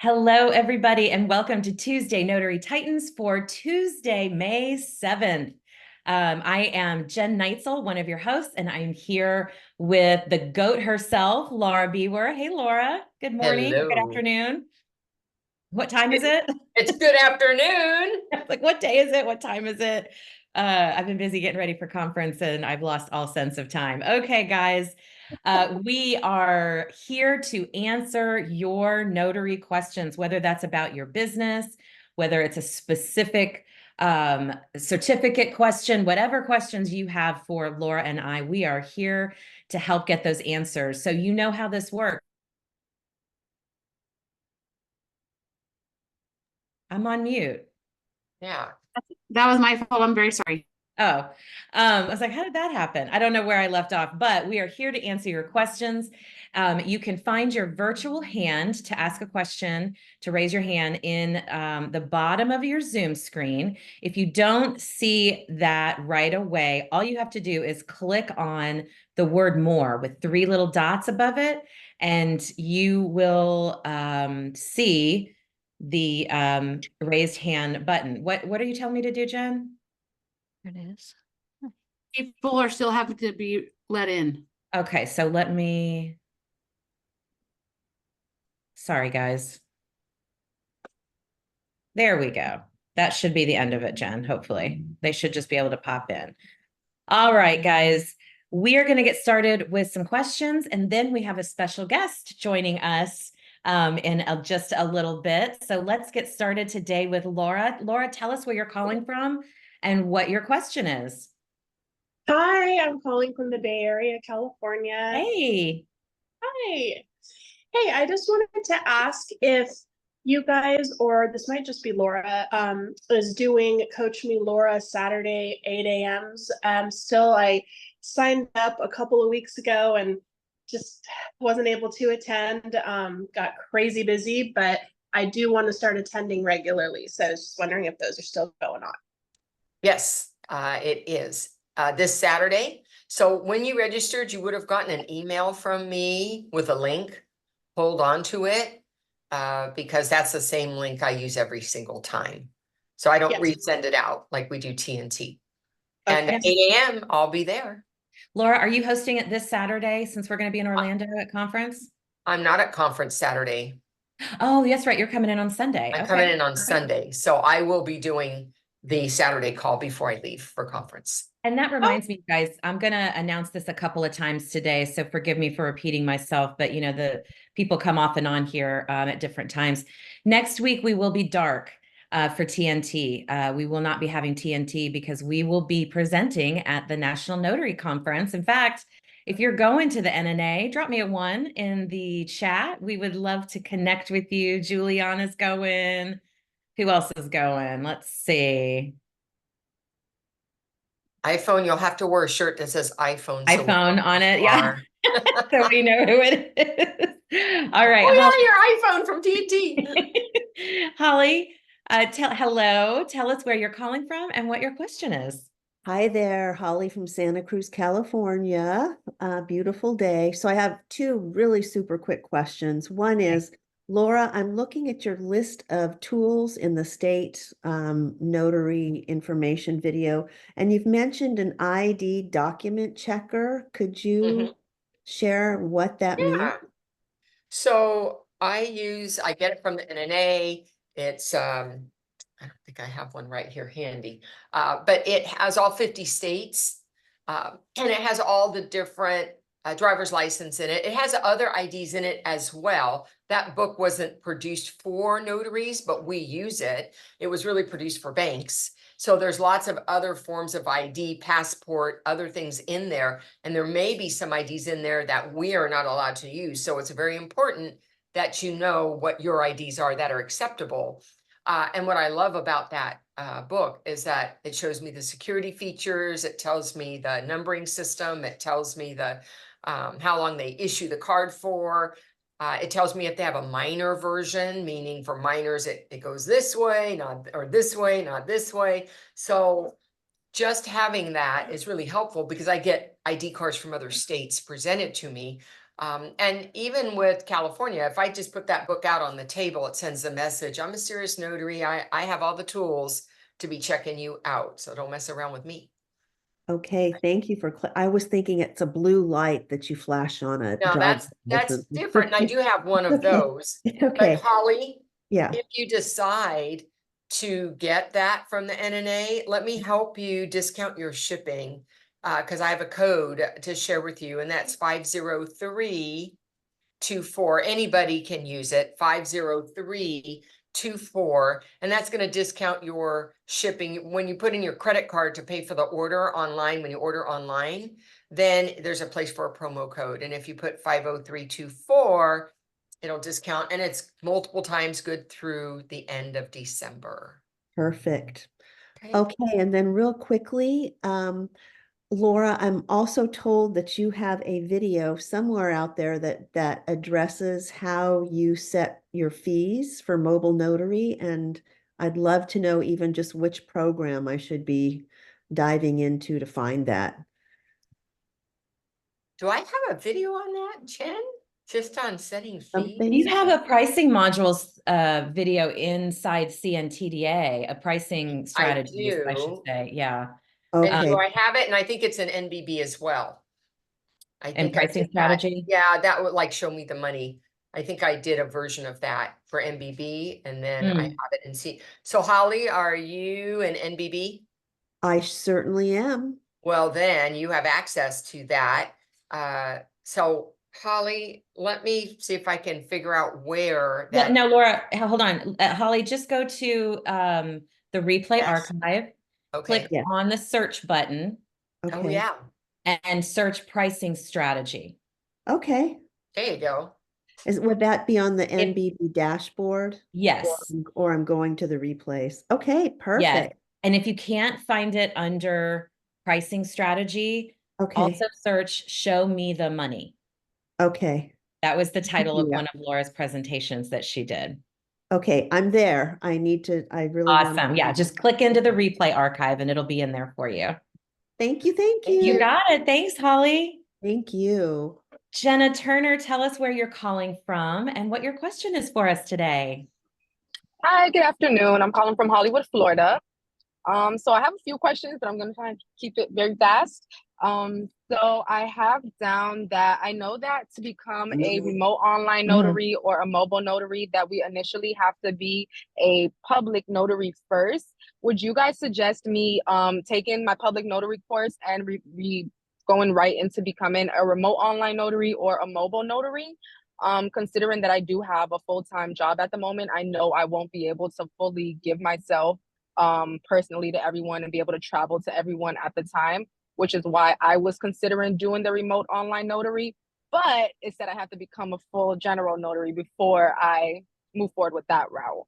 Hello, everybody, and welcome to Tuesday Notary Titans for Tuesday, May 7th. I am Jen Neitzel, one of your hosts, and I'm here with the GOAT herself, Laura Biewer. Hey, Laura. Good morning or good Hello. afternoon. What time is it? It's good afternoon. Like, what day is it? What time is it? I've been busy getting ready for conference and I've lost all sense of time. Okay, guys, we are here to answer your notary questions, whether that's about your business, whether it's a specific certificate question, whatever questions you have for Laura and I, we are here to help get those answers. So you know how this works. I'm on mute. Yeah. That was my fault. I'm very sorry. Oh, I was like, how did that happen? I don't know where I left off, but we are here to answer your questions. You can find your virtual hand to ask a question, to raise your hand in the bottom of your Zoom screen. If you don't see that right away, all you have to do is click on the word more with three little dots above it, and you will see the raised hand button. What are you telling me to do, Jen? It is. People are still having to be let in. Okay, so sorry, guys. There we go. That should be the end of it, Jen, hopefully. They should just be able to pop in. All right, guys, we are going to get started with some questions, and then we have a special guest joining us in just a little bit. So let's get started today with Laura. Laura, tell us where you're calling from and what your question is. Hi, I'm calling from the Bay Area, California. Hey. Hi. Hey, I just wanted to ask if you guys, or this might just be Laura, is doing Coach Me Laura Saturday 8 a.m.s. Still, I signed up a couple of weeks ago and just wasn't able to attend. Got crazy busy, but I do want to start attending regularly. So I was just wondering if those are still going on. Yes, it is this Saturday. So when you registered, you would have gotten an email from me with a link. Hold on to it because that's the same link I use every single time. So I don't Yes. resend it out like we do TNT. Okay. And at 8 a.m., I'll be there. Laura, are you hosting it this Saturday since we're going to be in Orlando at conference? I'm not at conference Saturday. Oh, yes, right. You're coming in on Sunday. I'm Okay. coming in on Sunday. So I will be doing the Saturday call before I leave for conference. And that reminds me, guys, I'm going to announce this a couple of times today, so forgive me for repeating myself, but the people come off and on here at different times. Next week, we will be dark for TNT. We will not be having TNT because we will be presenting at the National Notary Conference. In fact, if you're going to the NNA, drop me a 1 in the chat. We would love to connect with you. Juliana's going. Who else is going? Let's see. iPhone, you'll have to wear a shirt that says iPhone. iPhone on it, yeah. So we know who it is. All right. Oh, yeah, your iPhone from TNT. Holly, hello. Tell us where you're calling from and what your question is. Hi there, Holly from Santa Cruz, California. Beautiful day. So I have two really super quick questions. One is, Laura, I'm looking at your list of tools in the state notary information video, and you've mentioned an ID document checker. Could you share what that means? So I get it from the NNA. It's I don't think I have one right here handy, but it has all 50 states, and it has all the different driver's license in it. It has other IDs in it as well. That book wasn't produced for notaries, but we use it. It was really produced for banks. So there's lots of other forms of ID, passport, other things in there. And there may be some IDs in there that we are not allowed to use. So it's very important that you know what your IDs are that are acceptable. And what I love about that book is that it shows me the security features. It tells me the numbering system. It tells me the how long they issue the card for. It tells me if they have a minor version, meaning for minors, it goes this way, or this way, not this way. So just having that is really helpful because I get ID cards from other states presented to me. And even with California, if I just put that book out on the table, it sends a message. I'm a serious notary. I have all the tools to be checking you out. So don't mess around with me. Okay, thank you for, I was thinking it's a blue light that you flash on a Now driver's that's license. different. And I do have one of Okay. those. But Okay, Holly, yeah, if you decide to get that from the NNA, let me help you discount your shipping. Because I have a code to share with you, and that's 50324. Anybody can use it, 50324, and that's going to discount your shipping. When you put in your credit card to pay for the order online, when you order online, then there's a place for a promo code. And if you put 50324, it'll discount, and it's multiple times good through the end of December. perfect. Okay. Okay, and then real quickly, Laura, I'm also told that you have a video somewhere out there that addresses how you set your fees for mobile notary, and I'd love to know even just which program I should be diving into to find that. Do I have a video on that, Jen? Just on setting fees? Something? You have a pricing modules video inside CNTDA, a pricing strategy, I should do. say. Yeah. And Okay, do I have it? And I think it's an NBB as well. I And think I pricing did that. strategy. Yeah, that would like show me the money. I think I did a version of that for NBB, and then I have it in C. So Holly, are you an NBB? I certainly am. Well, then you have access to that. So Holly, let me see if I can figure out where Yeah, that. no, Laura, hold on. Holly, just go to the replay Yes. archive, Okay. click Yeah. on the search button Oh, Okay, yeah. and search pricing strategy. okay. There you go. Would that be on the NBB dashboard? Yes, Or I'm going to the replays? Okay, yes. perfect. And if you can't find it under pricing strategy, Okay, also search show me the money. okay, That was the title of Yeah. one of Laura's presentations that she did. okay. I'm there. I really want Awesome. Yeah, just click into the replay archive and it'll be in there for you. Thank you, thank Thank You you. got it. Thanks, Holly. Thank you. Jenna Turner, tell us where you're calling from and what your question is for us today. Hi, good afternoon. I'm calling from Hollywood, Florida. So I have a few questions, but I'm going to try and keep it very fast. So I have down that I know that to become a remote online notary or a mobile notary, that we initially have to be a public notary first. Would you guys suggest me taking my public notary course and going right into becoming a remote online notary or a mobile notary? Considering that I do have a full-time job at the moment, I know I won't be able to fully give myself personally to everyone and be able to travel to everyone at the time, which is why I was considering doing the remote online notary. But it said I have to become a full general notary before I move forward with that route.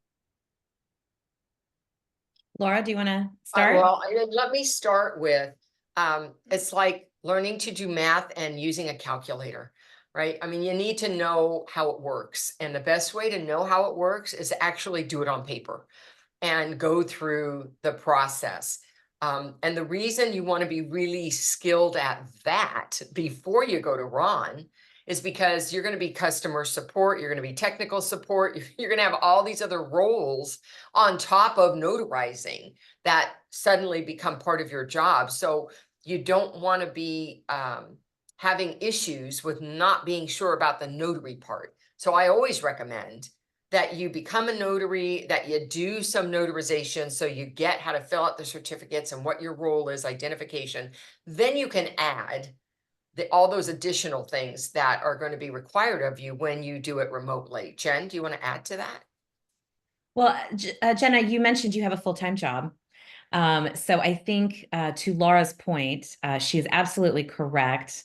Laura, do you want to start? Well, let me start with, it's like learning to do math and using a calculator, right? I mean, you need to know how it works. And the best way to know how it works is to actually do it on paper and go through the process. And the reason you want to be really skilled at that before you go to Ron is because you're going to be customer support, you're going to be technical support, you're going to have all these other roles on top of notarizing that suddenly become part of your job. So you don't want to be having issues with not being sure about the notary part. So I always recommend that you become a notary, that you do some notarization so you get how to fill out the certificates and what your role is, identification. Then you can add all those additional things that are going to be required of you when you do it remotely. Jen, do you want to add to that? Well, Jenna, you mentioned you have a full-time job. So I think to Laura's point, she is absolutely correct.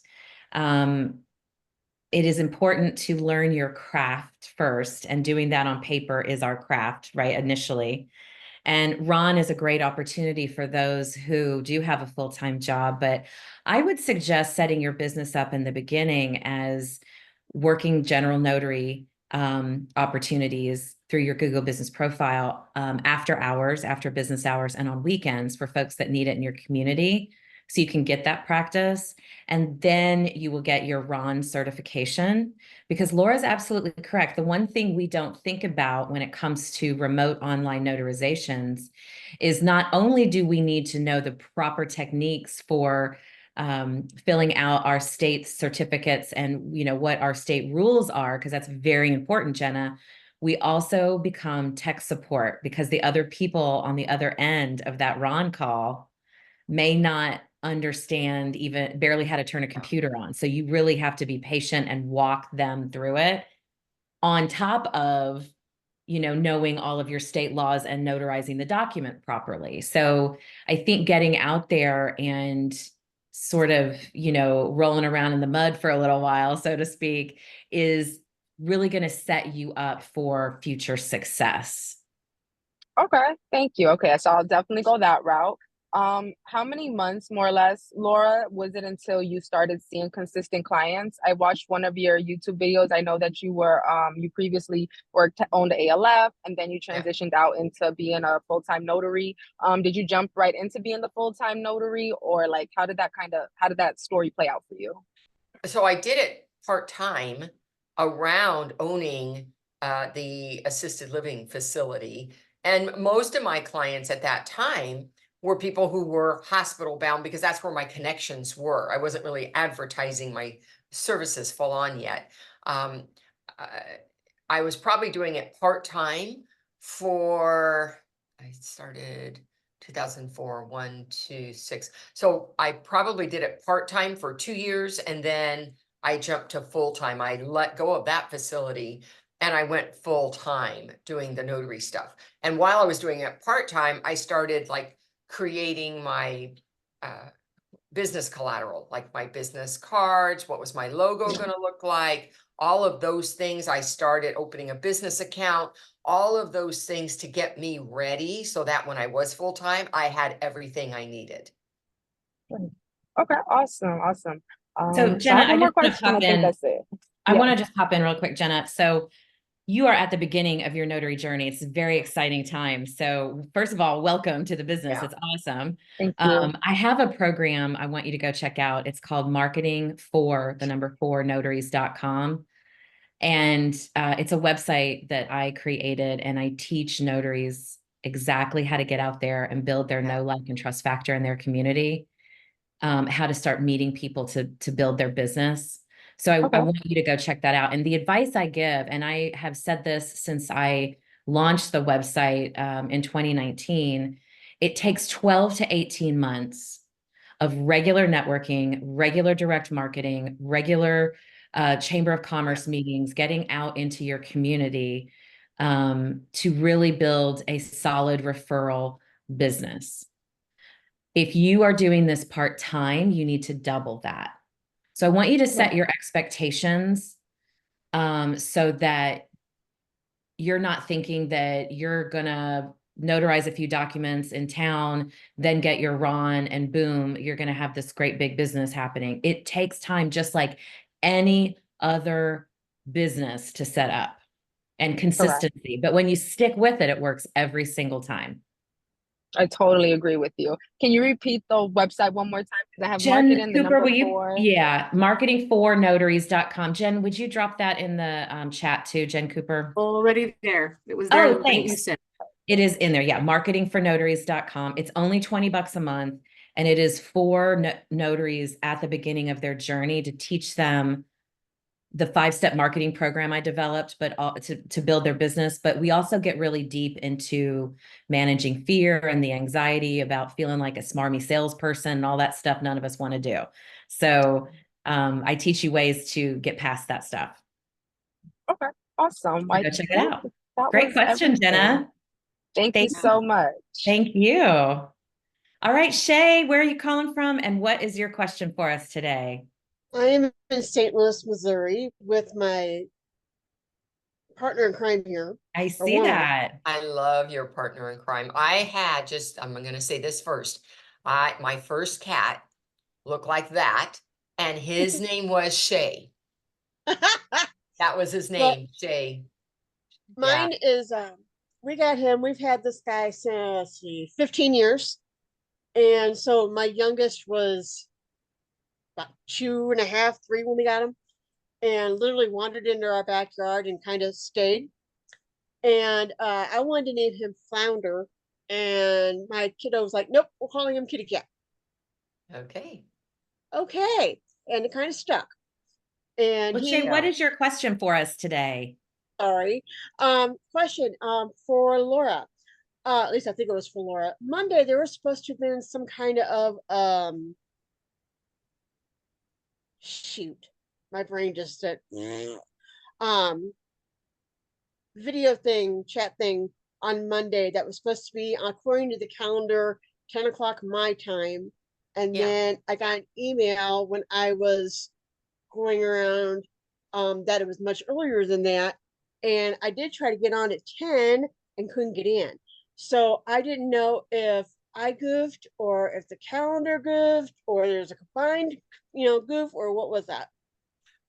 It is important to learn your craft first, and doing that on paper is our craft, right, initially. And Ron is a great opportunity for those who do have a full-time job, but I would suggest setting your business up in the beginning as working general notary opportunities through your Google business profile after hours, after business hours, and on weekends for folks that need it in your community. so you can get that practice. And then you will get your RON certification, because Laura's absolutely correct. The one thing we don't think about when it comes to remote online notarizations is not only do we need to know the proper techniques for filling out our state certificates and what our state rules are, because that's very important, Jenna. We also become tech support, because the other people on the other end of that RON call may not understand even barely how to turn a computer on. So you really have to be patient and walk them through it, on top of knowing all of your state laws and notarizing the document properly. So I think getting out there and sort of, rolling around in the mud for a little while, so to speak, is really going to set you up for future success. Okay, thank you. Okay, so I'll definitely go that route. How many months, more or less, Laura, was it until you started seeing consistent clients? I watched one of your YouTube videos. I know that you previously owned the ALF, and then you transitioned out into being a full-time notary. Did you jump right into being the full-time notary, or like how did that story play out for you? So I did it part-time around owning the assisted living facility. And most of my clients at that time were people who were hospital bound, because that's where my connections were. I wasn't really advertising my services full on yet. I was probably doing it part-time I started 2004, 1, 2, 6. So I probably did it part-time for 2 years, and then I jumped to full-time. I let go of that facility and I went full-time doing the notary stuff. And while I was doing it part-time, I started like creating my business collateral, like my business cards, what was my logo going to look like, all of those things. I started opening a business account, all of those things to get me ready so that when I was full-time, I had everything I needed. Okay, awesome. So I Jenna, have one more question. I think that's it. I want to just pop in real quick, Jenna. So you are at the beginning of your notary journey. It's a very exciting time. So first of all, welcome to the business. Yeah. It's awesome. Thank you. I have a program I want you to go check out. It's called Marketing for the number 4 notaries.com. And it's a website that I created, and I teach notaries exactly how to get out there and build their know, like, and trust factor in their community, how to start meeting people to build their business. So I want you to go check that out. And the advice I give, and I have said this since I launched the website in 2019, it takes 12 to 18 months of regular networking, regular direct marketing, regular Chamber of Commerce meetings, getting out into your community to really build a solid referral business. If you are doing this part-time, you need to double that. So I want you to set your expectations so that you're not thinking that you're gonna notarize a few documents in town, then get your RON, and boom, you're gonna have this great big business happening. It takes time, just like any other business, to set up, and consistency. But when you stick with it, it works every single time. I totally agree with you. Can you repeat the website one more time? Because I have Jen marketing, the Cooper, number will you? 4. Yeah, marketing4notaries.com. Jen, would you drop that in the chat too, Jen Cooper? Already there. It was there. Oh, The minute you thanks. said. It is in there. Yeah, marketingfornotaries.com. It's only $20 a month, and it is for notaries at the beginning of their journey, to teach them the 5-step marketing program I developed, but to build their business. But we also get really deep into managing fear and the anxiety about feeling like a smarmy salesperson and all that stuff none of us want to do. So I teach you ways to get past that stuff. Okay, awesome. Go check it out. That Great was question, everything. Jenna. Thank you so much. Thank you. All right, Shay, where are you calling from, and what is your question for us today? I am in St. Louis, Missouri, with my partner in crime here. I see that. I love your partner in crime. I'm going to say this first. My first cat looked like that, and his name was Shay. That was his name, Shay. Mine is, we got him. We've had this guy since 15 years. And so my youngest was about 2.5, 3 when we got him, and literally wandered into our backyard and kind of stayed. And I wanted to name him Flounder, and my kiddo was like, "Nope, we're calling him Kitty Cat." Okay. Okay, and it kind of stuck. And Well, Shay, he, what is your question for us today? sorry, question, for Laura. At least I think it was for Laura. Monday there was supposed to have been some kind of shoot. My brain just said um video thing, chat thing on Monday that was supposed to be, according to the calendar, 10 o'clock my time. And Yeah. then I got an email when I was going around that it was much earlier than that. And I did try to get on at 10 and couldn't get in. So I didn't know if I goofed or if the calendar goofed or there's a combined, goof, or what was that?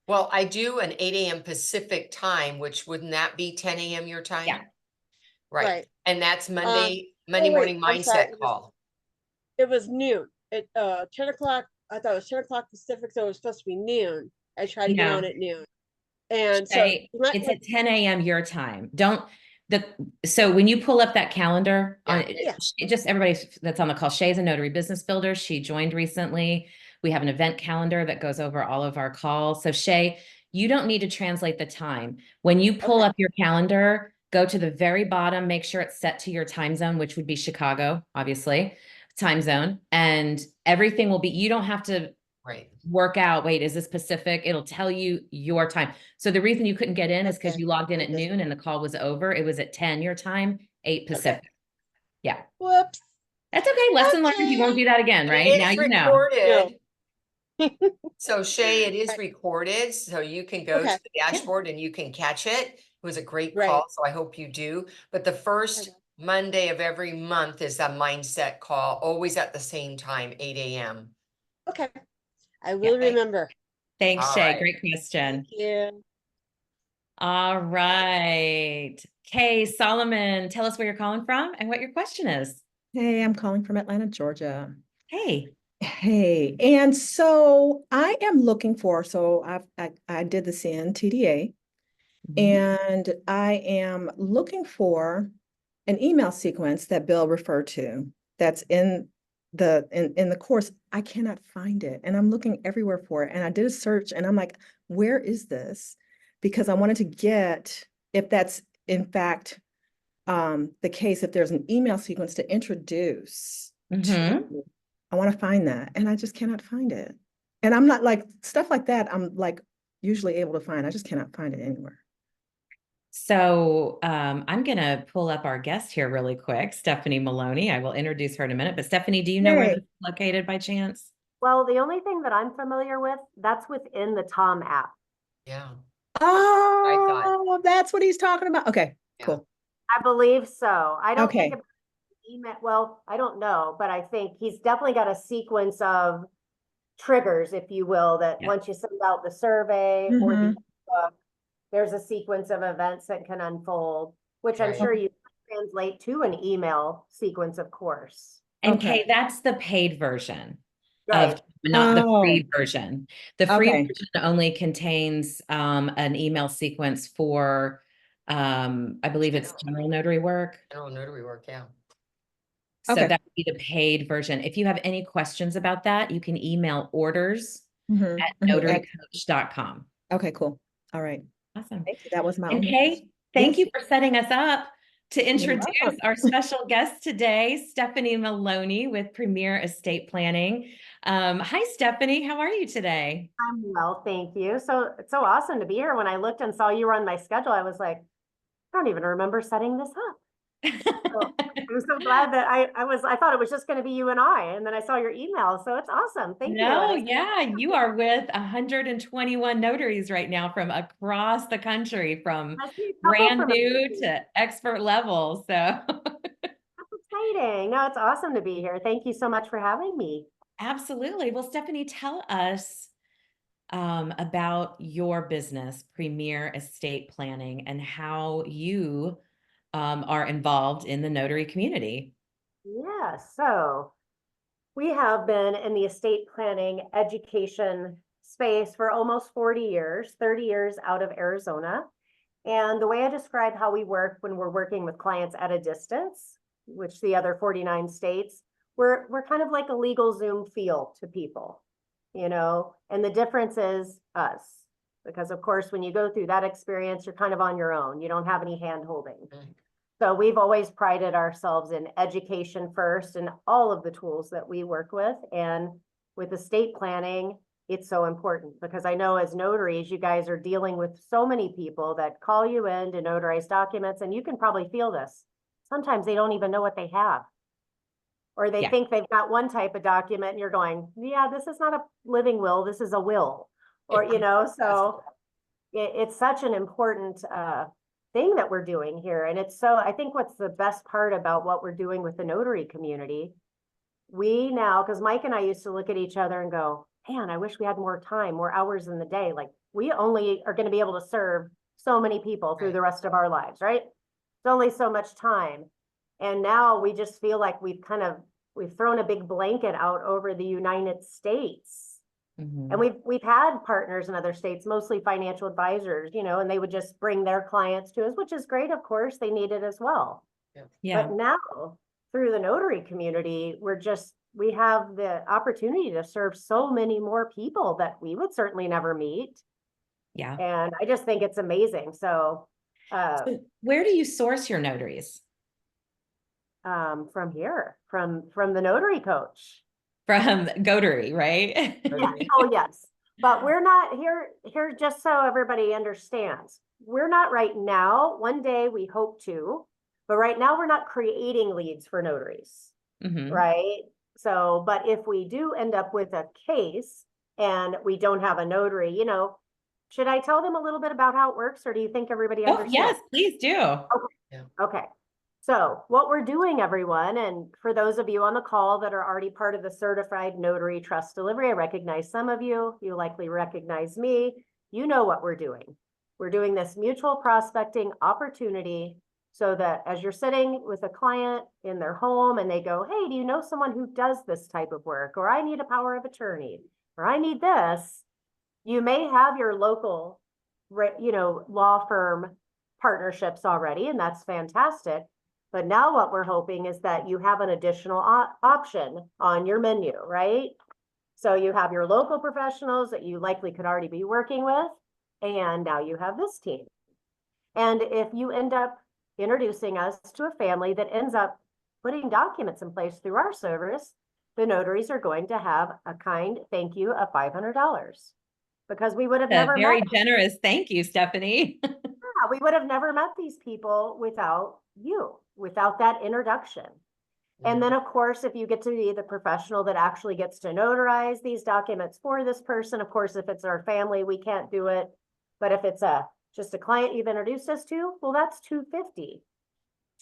Well, I do an 8 a.m. Pacific time, which wouldn't that be 10 a.m. your time? Yeah. Right. Right. And that's Monday wait, morning I'm sorry, mindset call. it was noon. At 10 o'clock, I thought it was 10 o'clock Pacific, so it was supposed to be noon. I tried to get No. on at noon. And so Shay, it's at 10 a.m. your time. So when you pull up that calendar on Yeah. just everybody that's on the call, Shay's a notary business builder. She joined recently. We have an event calendar that goes over all of our calls. So Shay, you don't need to translate the time. When you pull Okay. up your calendar, go to the very bottom, make sure it's set to your time zone, which would be Chicago, obviously, time zone. And everything will be, you don't have to Right. work out, wait, is this Pacific? It'll tell you your time. So the reason you couldn't get in is because Okay. you logged in I at just- noon and the call was over. It was at 10 your time, 8 Pacific. Yeah, Whoops. that's okay. Lesson learned. You won't do that again, And right? Now it's you know. recorded. No. So Shay, it is Right. recorded, so you can go Okay. to the dashboard and you can catch it. It was a great Right. call, so I hope you do. But the first Monday of every month is a mindset call, always at the same time, 8 a.m. Okay. I will Okay. remember. Thanks, All Shay. right. Great question. Thank you. All right. Kay Solomon, tell us where you're calling from and what your question is. Hey, I'm calling from Atlanta, Georgia. Hey. Hey, and so I am looking for, so I did the CNTDA, and I am looking for an email sequence that Bill referred to that's in the course. I cannot find it, and I'm looking everywhere for it. And I did a search, and I'm like, where is this? Because I wanted to get, if that's in fact the case, if there's an email sequence to introduce to, I want to find that, and I just cannot find it. And I'm not like, stuff like that, I'm like usually able to find. I just cannot find it anywhere. So I'm going to pull up our guest here really quick, Stephanie Maloney. I will introduce her in a minute. But Stephanie, do you know where Hey. this is located by chance? Well, the only thing that I'm familiar with, that's within the Tom app. Yeah. Oh, that's what he's talking about. Okay, Yeah. cool. I believe so. I don't think Okay. about email. Well, I don't know, but I think he's definitely got a sequence of triggers, if you will, that Yeah. once you send out the survey or Mhm. there's a sequence of events that can unfold, which I'm Right. sure you can translate to an email sequence, of course. And Okay. Kay, that's the paid version Right. of not the free Oh. version. The free Okay. version only contains an email sequence for I believe it's general notary work. General notary work, yeah. So Okay. that would be the paid version. If you have any questions about that, you can email orders Mhm, at mhm. notarycoach.com. Okay, cool. All right. Awesome. Thank you. That was my And only Kay, question. thank Yes. you for setting us up to introduce welcome. our special guest today, Stephanie Maloney with Premier Estate Planning. Hi, Stephanie. How are you today? I'm well, thank you. So it's so awesome to be here. When I looked and saw you were on my schedule, I was like, I don't even remember setting this up. So I'm so glad that I thought it was just going to be you and I, and then I saw your email. So it's awesome. Thank you. No, And yeah, you are with 121 notaries right now from across the country, from I see a couple brand from new That's to expert level. So exciting. No, it's awesome to be here. Thank you so much for having me. absolutely. Well, Stephanie, tell us about your business, Premier Estate Planning, and how you are involved in the notary community. Yeah, so we have been in the estate planning education space for almost 40 years, 30 years out of Arizona. And the way I describe how we work when we're working with clients at a distance, which the other 49 states, we're kind of like a legal Zoom feel to people, you know, and the difference is us. Because of course, when you go through that experience, you're kind of on your own. You don't have any hand holding. So we've always prided ourselves in education first and all of the tools that we work with. And with estate planning, it's so important because I know as notaries, you guys are dealing with so many people that call you in to notarize documents, and you can probably feel this. Sometimes they don't even know what they have. Or they think they've got one type of document and you're going, yeah, this is not a living will, this is a will. Or, you know, so it's such an important thing that we're doing here. And it's so, I think what's the best part about what we're doing with the notary community, we now, because Mike and I used to look at each other and go, man, I wish we had more time, more hours in the day. Like we only are going to be able to serve so many people through the rest of our lives, right? It's only so much time. And now we just feel like we've thrown a big blanket out over the United States. And we've had partners in other states, mostly financial advisors, you know, and they would just bring their clients to us, which is great. Of course, they need it as well. But now through the notary community, we have the opportunity to serve so many more people that we would certainly never meet. And I just think it's amazing. So where do you source your notaries? From here, from the notary coach. From Notary, right? Oh, yes. But we're not here, just so everybody understands. We're not right now. One day we hope to, but right now we're not creating leads for notaries, right? So, but if we do end up with a case and we don't have a notary, you know, should I tell them a little bit about how it works, or do you think everybody understands? Yes, please do. Okay. Okay. So what we're doing, everyone, and for those of you on the call that are already part of the Certified Notary Trust Delivery, I recognize some of you, you likely recognize me, you know what we're doing. We're doing this mutual prospecting opportunity so that as you're sitting with a client in their home and they go, hey, do you know someone who does this type of work? Or I need a power of attorney, or I need this. You may have your local, you know, law firm partnerships already, and that's fantastic. But now what we're hoping is that you have an additional option on your menu, right? So you have your local professionals that you likely could already be working with, and now you have this team. And if you end up introducing us to a family that ends up putting documents in place through our service, the notaries are going to have a kind thank you of $500 because we would have never very generous. Thank you, Stephanie. We would have never met these people without you, without that introduction. And then of course, if you get to be the professional that actually gets to notarize these documents for this person, of course, if it's our family, we can't do it. But if it's just a client you've introduced us to, well, that's $250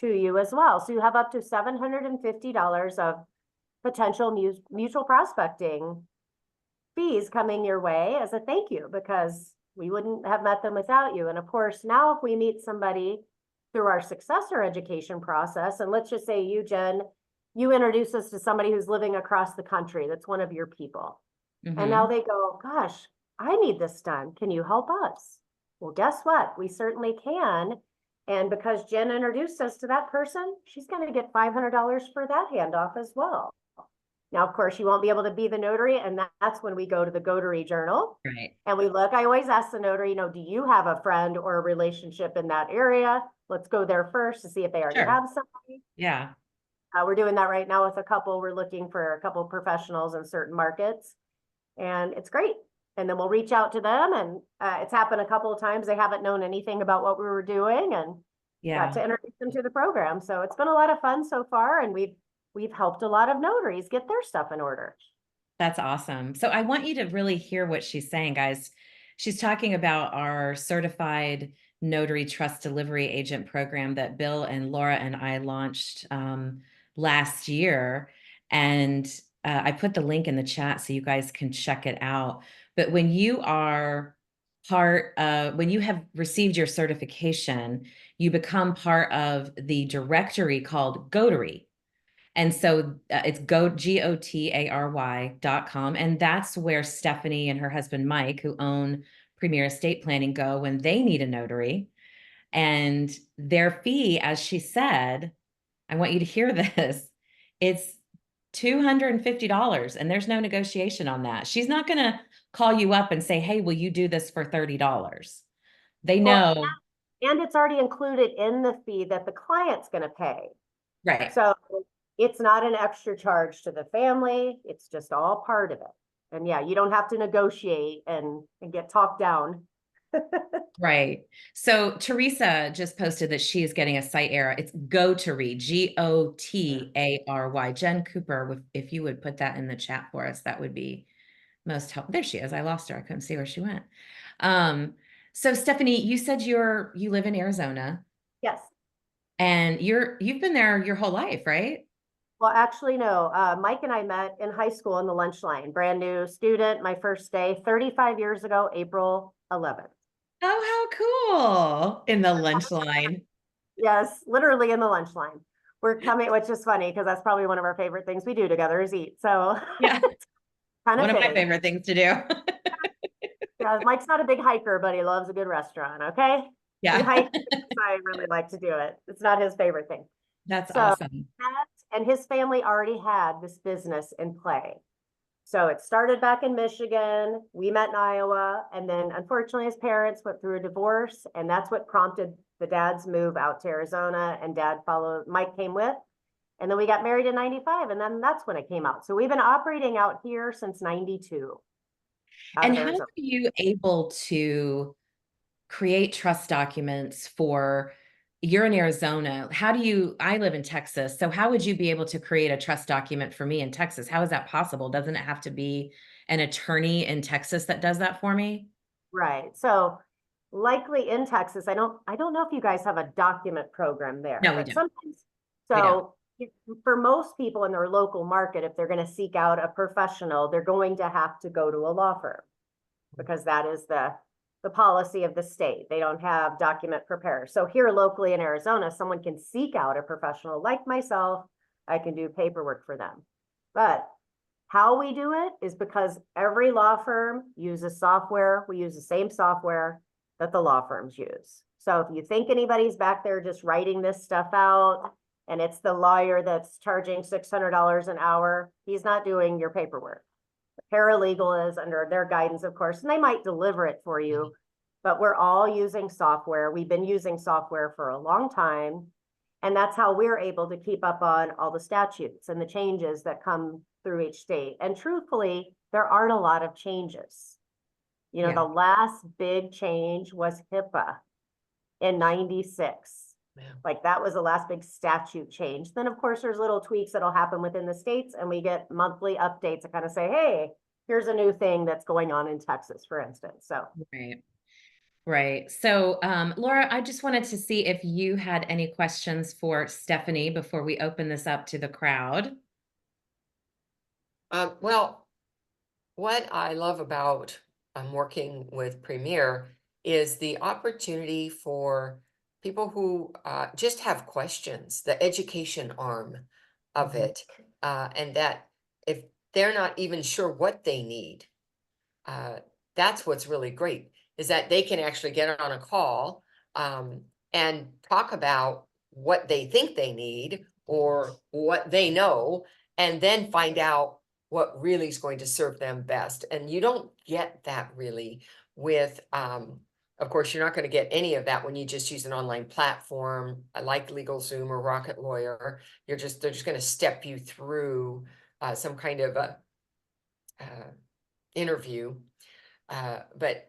to you as well. So you have up to $750 of potential mutual prospecting fees coming your way as a thank you, because we wouldn't have met them without you. And of course, now if we meet somebody through our successor education process, and let's just say you, Jen, you introduce us to somebody who's living across the country, that's one of your people. And now they go, gosh, I need this done. Can you help us? Well, guess what? We certainly can. And because Jen introduced us to that person, she's going to get $500 for that handoff as well. Now, of course, you won't be able to be the notary, and that's when we go to the Notary Journal. Right. And we look, I always ask the notary, you know, do you have a friend or a relationship in that area? Let's go there first to see if they already have somebody. Yeah. We're doing that right now with a couple. We're looking for a couple of professionals in certain markets, and it's great. And then we'll reach out to them, and it's happened a couple of times. They haven't known anything about what we were doing, and got to introduce them to the program. So it's been a lot of fun so far, and we've helped a lot of notaries get their stuff in order. That's awesome. So I want you to really hear what she's saying, guys. She's talking about our certified notary trust delivery agent program that Bill and Laura and I launched last year. And I put the link in the chat so you guys can check it out. But when you are when you have received your certification, you become part of the directory called Notary. And so it's GOTARY.com. And that's where Stephanie and her husband, Mike, who own Premier Estate Planning, go when they need a notary. And their fee, as she said, I want you to hear this, it's $250, and there's no negotiation on that. She's not going to call you up and say, hey, will you do this for $30? They Well, know. and it's already included in the fee that the client's gonna pay. Right. So it's not an extra charge to the family, it's just all part of it. And yeah, you don't have to negotiate and get talked down. Right. So Teresa just posted that she is getting a site error. It's Gotary, Gotary. Jen Cooper, if you would put that in the chat for us, that would be most helpful. There she is. I lost her. I couldn't see where she went. So Stephanie, you said you live in Arizona, Yes. and you've been there your whole life, right? Well, actually, no. Mike and I met in high school in the lunch line. Brand new student, my first day, 35 years ago, April 11th. Oh, how cool. In the lunch line. Yes, literally in the lunch line. We're coming, which is funny because that's probably one of our favorite things we do together is eat. So Yeah. kind One of of my fitting. favorite things to do. Yeah, Mike's not a big hiker, but he loves a good restaurant. Okay. Yeah. He hikes. I really like to do it. It's not his favorite thing. That's So awesome. and his family already had this business in play. So it started back in Michigan. We met in Iowa. And then unfortunately, his parents went through a divorce. And that's what prompted the dad's move out to Arizona. And dad followed, Mike came with. And then we got married in 95. And then that's when it came out. So we've been operating out here since 92. And how are you able to create trust documents for, you're in Arizona. I live in Texas. So how would you be able to create a trust document for me in Texas? How is that possible? Doesn't it have to be an attorney in Texas that does that for me? Right. So likely in Texas, I don't know if you guys have a document program there. No, we but don't. sometimes, We don't. so for most people in their local market, if they're going to seek out a professional, they're going to have to go to a law firm because that is the policy of the state. They don't have document preparers. So here locally in Arizona, someone can seek out a professional like myself. I can do paperwork for them. But how we do it is because every law firm uses software. We use the same software that the law firms use. So if you think anybody's back there just writing this stuff out and it's the lawyer that's charging $600 an hour, he's not doing your paperwork. The paralegal is under their guidance, of course, and they might deliver it for you, but we're all using software. We've been using software for a long time. And that's how we're able to keep up on all the statutes and the changes that come through each state. And truthfully, there aren't a lot of changes. You know, Yeah. the last big change was HIPAA in 96. Yeah. Like that was the last big statute change. Then of course there's little tweaks that'll happen within the states and we get monthly updates that kind of say, hey, here's a new thing that's going on in Texas, for instance. So Right. Right. So, Laura, I just wanted to see if you had any questions for Stephanie before we open this up to the crowd. Well, what I love about working with Premier is the opportunity for people who just have questions, the education arm of it, and that if they're not even sure what they need, that's what's really great, is that they can actually get on a call and talk about what they think they need or what they know, and then find out what really is going to serve them best. And you don't get that really with, of course, you're not going to get any of that when you just use an online platform like LegalZoom or Rocket Lawyer. They're just going to step you through some kind of a interview. But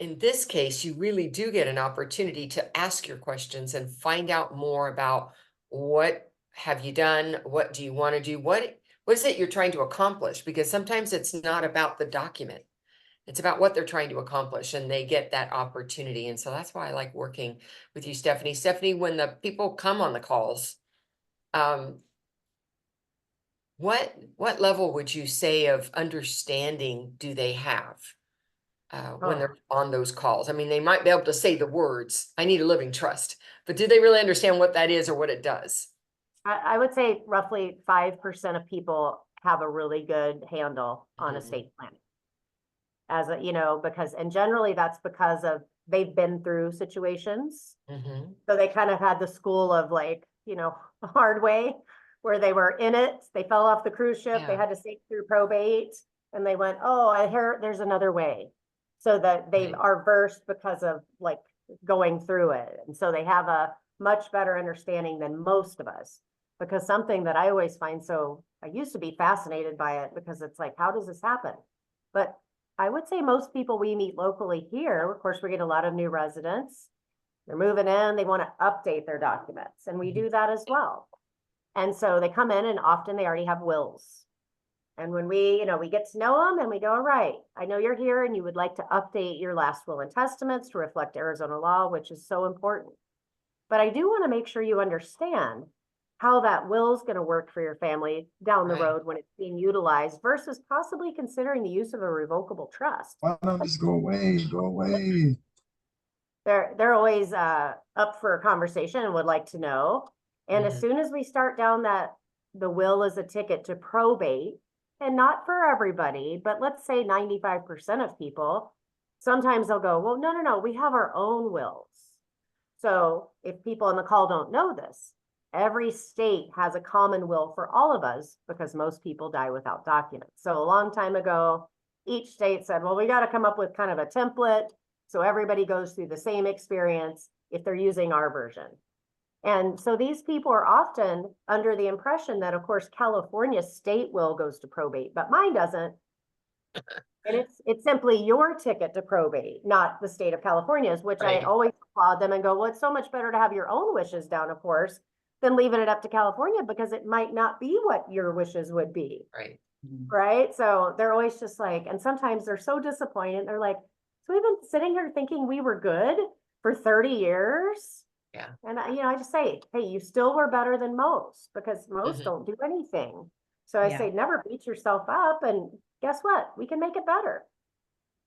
in this case, you really do get an opportunity to ask your questions and find out more about what have you done? What do you want to do? What is it you're trying to accomplish? Because sometimes it's not about the document. It's about what they're trying to accomplish, and they get that opportunity. And so that's why I like working with you, Stephanie. Stephanie, when the people come on the calls, what level would you say of understanding do they have when they're on those calls? I mean, they might be able to say the words, I need a living trust, but do they really understand what that is or what it does? I would say roughly 5% of people have a really good handle on Mhm. estate planning. As a, because, and generally that's because of they've been through situations. Mhm. So they kind of had the school of like, hard way where they were in it. They fell off the cruise ship. They Yeah. had to sail through probate and they went, oh, I hear there's another way. So that they Right. are versed because of like going through it. And so they have a much better understanding than most of us. Because something that I always find I used to be fascinated by it because it's like, how does this happen? But I would say most people we meet locally here, of course, we get a lot of new residents. They're moving in, they want to update their documents, and we do that as well. And so they come in and often they already have wills. And when we get to know them and we go, all right, I know you're here and you would like to update your last will and testaments to reflect Arizona law, which is so important. But I do want to make sure you understand how that will is going to work for your family down the Right. road when it's being utilized versus possibly considering the use of a revocable trust. Why don't just go away? Go away. They're always up for a conversation and would like to know. And as Mhm. soon as we start down the will is a ticket to probate, and not for everybody, but let's say 95% of people, sometimes they'll go, well, no, we have our own wills. So if people on the call don't know this, every state has a common will for all of us because most people die without documents. So a long time ago, each state said, well, we got to come up with kind of a template so everybody goes through the same experience if they're using our version. And so these people are often under the impression that, of course, California's state will goes to probate, but mine doesn't. And it's simply your ticket to probate, not the state of California's, which I Right. always applaud them and go, well, it's so much better to have your own wishes down, of course, than leaving it up to California because it might not be what your wishes would be. Right. Right. So they're always just like, and sometimes they're so disappointed. They're like, so we've been sitting here thinking we were good for 30 years. Yeah. And I just say, hey, you still were better than most because most Mhm. don't do anything. So I Yeah. say, never beat yourself up. And guess what? We can make it better.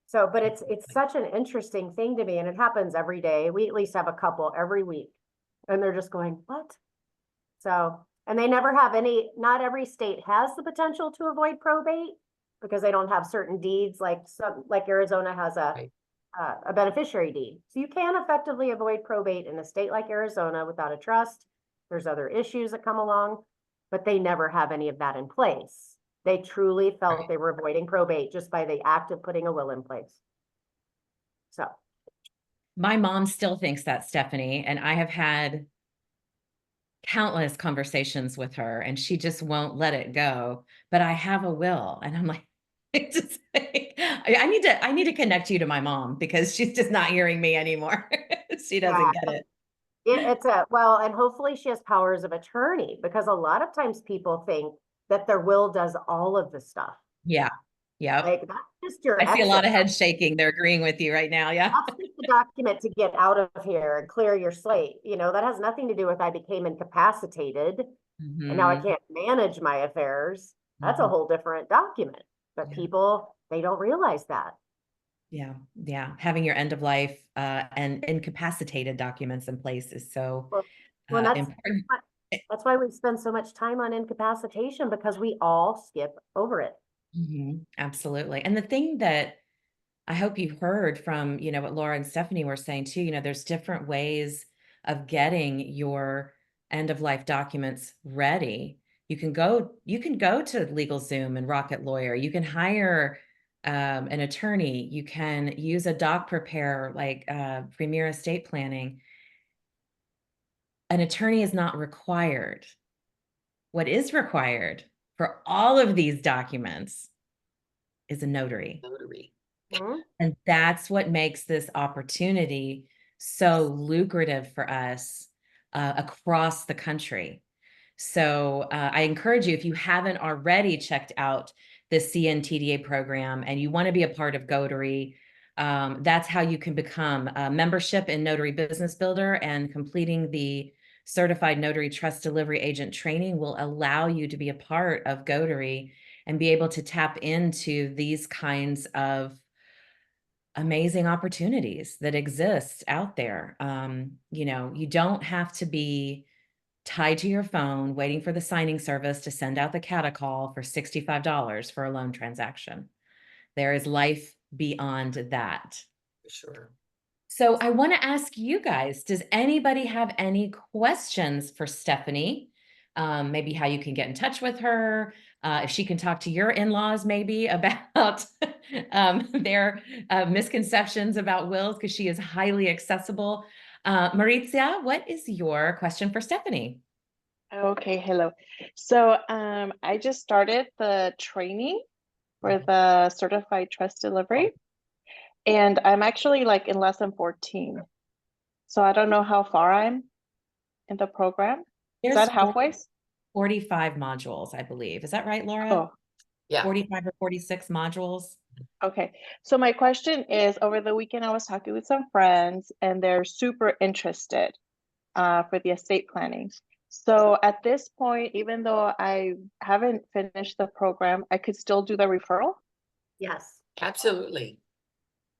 So, but it's such an interesting thing to me, and it happens every day. We at least have a couple every week, and they're just going, what? So, and they never have not every state has the potential to avoid probate because they don't have certain deeds like Arizona has Right. a beneficiary deed. So you can effectively avoid probate in a state like Arizona without a trust. There's other issues that come along, but they never have any of that in place. They truly felt Right. they were avoiding probate just by the act of putting a will in place. So My mom still thinks that, Stephanie, and I have had countless conversations with her and she just won't let it go. But I have a will. And I'm like, it's just like, I need to connect you to my mom because she's just not hearing me anymore. She doesn't get it. it's and hopefully she has powers of attorney because a lot of times people think that their will does all of the stuff. Yeah. Yeah. Like that's just your I see a lot of exit. head shaking. They're agreeing with you right now. Yeah. That's just the document to get out of here and clear your slate. That has nothing to do with I became incapacitated and now I Mhm. can't manage my affairs. That's a Mhm. whole different document. But Yeah. people, they don't realize that. Yeah. Yeah. Having your end of life and incapacitated documents in place is so Well, important. that's why we spend so much time on incapacitation because we all skip over it. Absolutely. And the thing that I hope you heard from, what Laura and Stephanie were saying too, there's different ways of getting your end of life documents ready. You can go to LegalZoom and Rocket Lawyer. You can hire an attorney. You can use a doc preparer like Premier Estate Planning. An attorney is not required. What is required for all of these documents is a notary. Notary. Mhm. And that's what makes this opportunity so lucrative for us across the country. So I encourage you, if you haven't already checked out the CNTDA program and you want to be a part of Notary, that's how you can become a membership in Notary Business Builder, and completing the Certified Notary Trust Delivery Agent training will allow you to be a part of Notary and be able to tap into these kinds of amazing opportunities that exist out there. You don't have to be tied to your phone, waiting for the signing service to send out the catacall for $65 for a loan transaction. There is life beyond that. For sure. So I want to ask you guys, does anybody have any questions for Stephanie? Maybe how you can get in touch with her, if she can talk to your in-laws maybe about their misconceptions about wills, because she is highly accessible. Maritza, what is your question for Stephanie? Okay, hello. So I just started the training for the certified trust delivery, and I'm actually like in lesson 14. So I don't know how far I'm in the program. Is There's that halfway? 45 modules, I believe. Is that right, Laura? Oh, Yeah. 45 or 46 modules. okay. So my question is, over the weekend I was talking with some friends and they're super interested for the estate planning. So at this point, even though I haven't finished the program, I could still do the referral? Yes. Absolutely.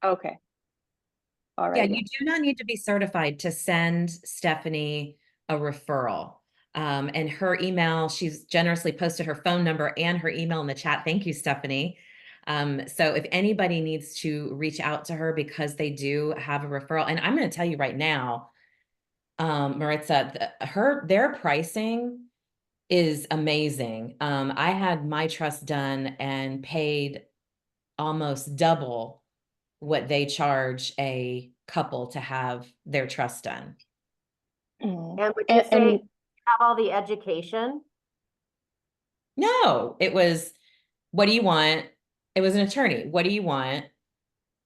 Okay. All Yeah, right. you do not need to be certified to send Stephanie a referral. And her email, she's generously posted her phone number and her email in the chat. Thank you, Stephanie. So if anybody needs to reach out to her because they do have a referral, and I'm going to tell you right now, Maritza, their pricing is amazing. I had my trust done and paid almost double what they charge a couple to have their trust done. Mm. And would you say you have all the education? No, it was, what do you want? It was an attorney. What do you want?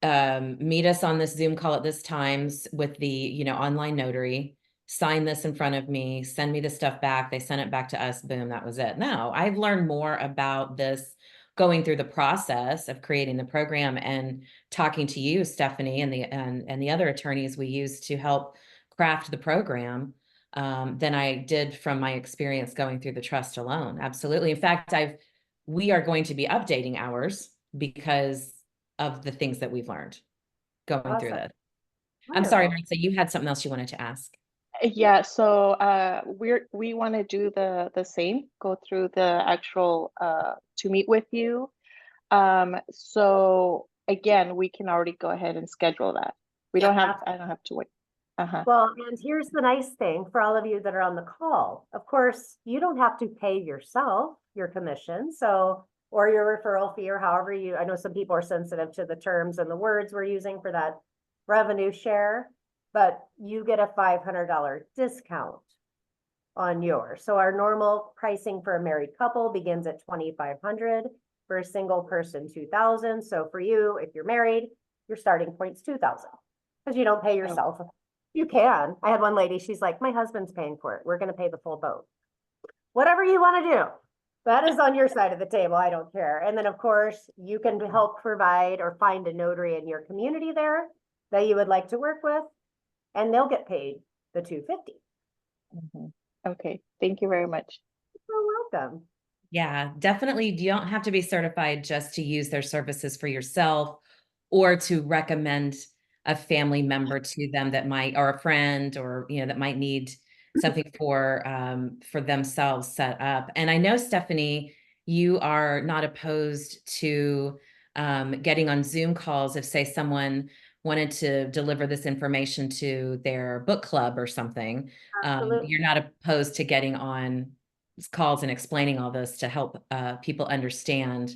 Meet us on this Zoom call at this times with the, online notary, sign this in front of me, send me the stuff back. They sent it back to us. Boom, that was it. No, I've learned more about this going through the process of creating the program and talking to you, Stephanie, and the other attorneys we use to help craft the program, than I did from my experience going through the trust alone. Absolutely. In fact, we are going to be updating ours because of the things that we've learned going through Awesome. this. I'm sorry, Wonderful. Marissa, you had something else you wanted to ask. Yeah, so we want to do the same, go through the actual to meet with you. So again, we can already go ahead and schedule that. I don't have to wait. Uh-huh. Well, and here's the nice thing for all of you that are on the call. Of course, you don't have to pay yourself your commission, or your referral fee, or however I know some people are sensitive to the terms and the words we're using for that revenue share, but you get a $500 discount on yours. So our normal pricing for a married couple begins at $2,500, for a single person, $2,000. So for you, if you're married, your starting point's $2,000 because you don't pay yourself. You can. I had one lady, she's like, my husband's paying for it. We're going to pay the full boat. Whatever you want to do, that is on your side of the table. I don't care. And then, of course, you can help provide or find a notary in your community there that you would like to work with, and they'll get paid the $250. Okay. Thank you very much. You're welcome. Yeah, definitely. You don't have to be certified just to use their services for yourself or to recommend a family member to them that might, or a friend, or, that might need something for themselves set up. And I know, Stephanie, you are not opposed to getting on Zoom calls if, say, someone wanted to deliver this information to their book club or something. You're not opposed to getting on calls and explaining all this to help people understand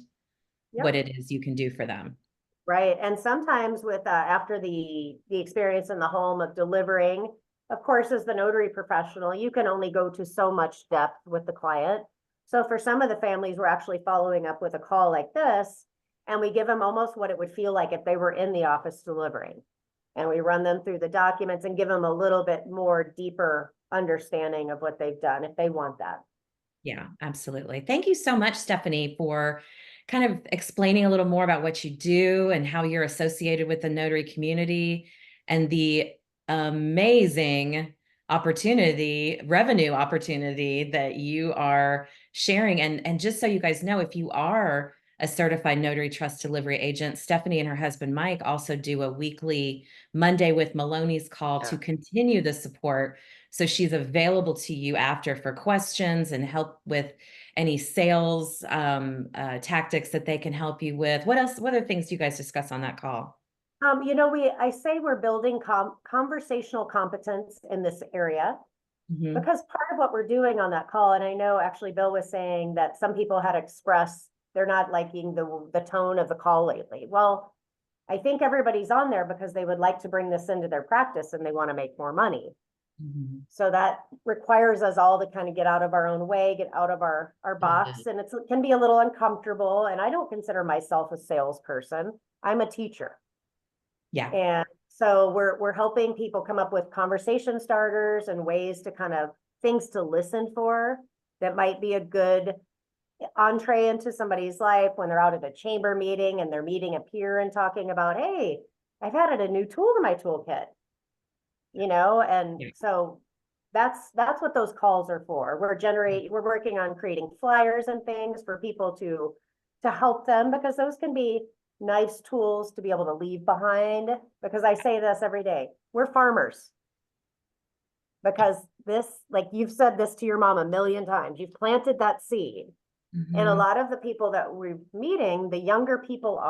what it is you can do for them. Right. And sometimes with after the experience in the home of delivering, of course, as the notary professional, you can only go to so much depth with the client. So for some of the families, we're actually following up with a call like this, and we give them almost what it would feel like if they were in the office delivering. And we run them through the documents and give them a little bit more deeper understanding of what they've done if they want that. Yeah, absolutely. Thank you so much, Stephanie, for kind of explaining a little more about what you do and how you're associated with the notary community and the amazing revenue opportunity that you are sharing. And just so you guys know, if you are a certified notary trust delivery agent, Stephanie and her husband, Mike, also do a weekly Monday with Maloney's call to continue the support So she's available to you after for questions and help with any sales tactics that they can help you with. What else? What other things do you guys discuss on that call? I say we're building conversational competence in this area. Mhm. Because part of what we're doing on that call, and I know actually Bill was saying that some people had expressed they're not liking the tone of the call lately. Well, I think everybody's on there because they would like to bring this into their practice and they want to make more money. Mhm. So that requires us all to kind of get out of our own way, get out of our box, and it can be a little uncomfortable. And I don't consider myself a salesperson. I'm a teacher. Yeah. And so we're helping people come up with conversation starters and ways to kind of things to listen for that might be a good entree into somebody's life when they're out at a chamber meeting and they're meeting a peer and talking about, hey, I've added a new tool to my toolkit, and Yeah. so that's what those calls are for. We're working on creating flyers and things for people to help them, because those can be nice tools to be able to leave behind, because I say this every day, we're farmers. Because this, like you've said this to your mom a million times, you've planted that seed. And a Mhm. lot of the people that we're meeting, the younger people